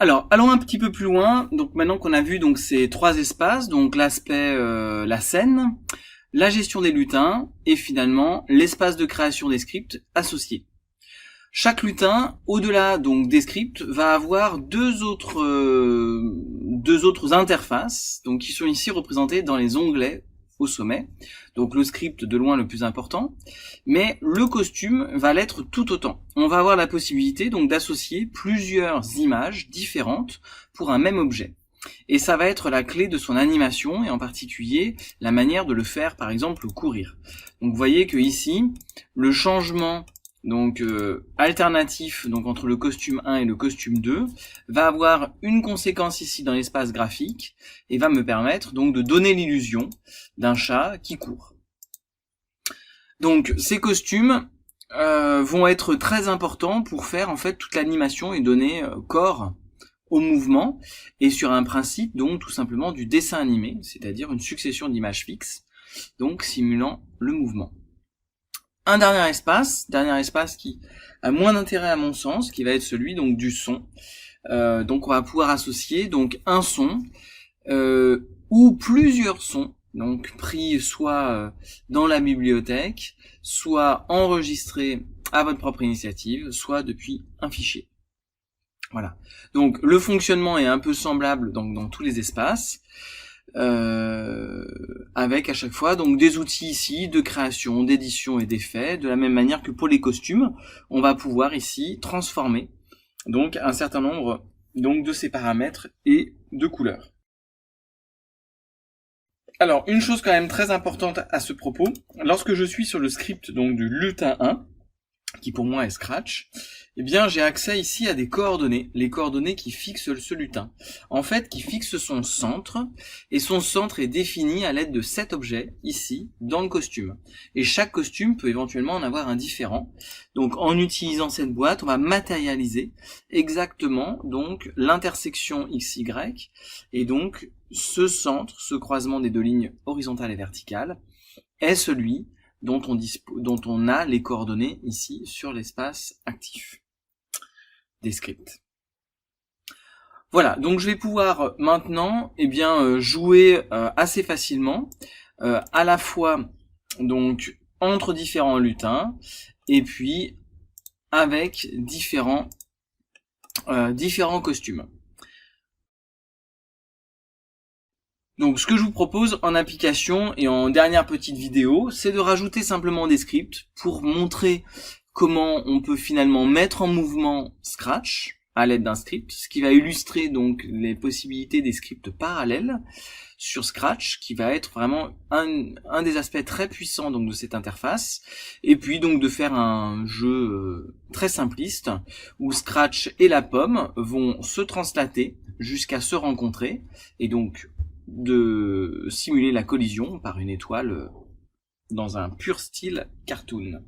Alors, allons un petit peu plus loin. Donc maintenant qu'on a vu donc ces trois espaces, donc l'aspect, la scène, la gestion des lutins et finalement l'espace de création des scripts associés. Chaque lutin, au-delà donc des scripts, va avoir deux autres interfaces, donc qui sont ici représentées dans les onglets au sommet. Donc le script de loin le plus important, mais le costume va l'être tout autant. On va avoir la possibilité donc d'associer plusieurs images différentes pour un même objet. Et ça va être la clé de son animation et en particulier la manière de le faire par exemple courir. Donc vous voyez que ici le changement donc alternatif donc entre le costume 1 et le costume 2 va avoir une conséquence ici dans l'espace graphique et va me permettre donc de donner l'illusion d'un chat qui court. Donc ces costumes vont être très importants pour faire en fait toute l'animation et donner corps au mouvement et sur un principe donc tout simplement du dessin animé, c'est-à-dire une succession d'images fixes donc simulant le mouvement. Un dernier espace qui a moins d'intérêt à mon sens, qui va être celui donc du son. Donc on va pouvoir associer donc un son ou plusieurs sons, donc pris soit dans la bibliothèque, soit enregistrés à votre propre initiative, soit depuis un fichier. Voilà. Donc le fonctionnement est un peu semblable donc dans tous les espaces. Avec à chaque fois donc des outils ici de création, d'édition et d'effets, de la même manière que pour les costumes, on va pouvoir ici transformer donc un certain nombre donc de ces paramètres et de couleurs. Alors une chose quand même très importante à ce propos, lorsque je suis sur le script donc du lutin 1, qui pour moi est Scratch, eh bien j'ai accès ici à des coordonnées, les coordonnées qui fixent ce lutin. En fait, qui fixent son centre, et son centre est défini à l'aide de 7 objets, ici, dans le costume. Et chaque costume peut éventuellement en avoir un différent. Donc en utilisant cette boîte, on va matérialiser exactement donc l'intersection XY, et donc ce centre, ce croisement des deux lignes horizontales et verticales, est celui dont on a les coordonnées ici sur l'espace actif des scripts. Voilà, donc je vais pouvoir maintenant jouer assez facilement à la fois donc entre différents lutins et puis avec différents costumes. Donc ce que je vous propose en application et en dernière petite vidéo, c'est de rajouter simplement des scripts pour montrer comment on peut finalement mettre en mouvement Scratch à l'aide d'un script, ce qui va illustrer donc les possibilités des scripts parallèles sur Scratch, qui va être vraiment un des aspects très puissants donc de cette interface, et puis donc de faire un jeu très simpliste où Scratch et la pomme vont se translater jusqu'à se rencontrer et donc de simuler la collision par une étoile dans un pur style cartoon.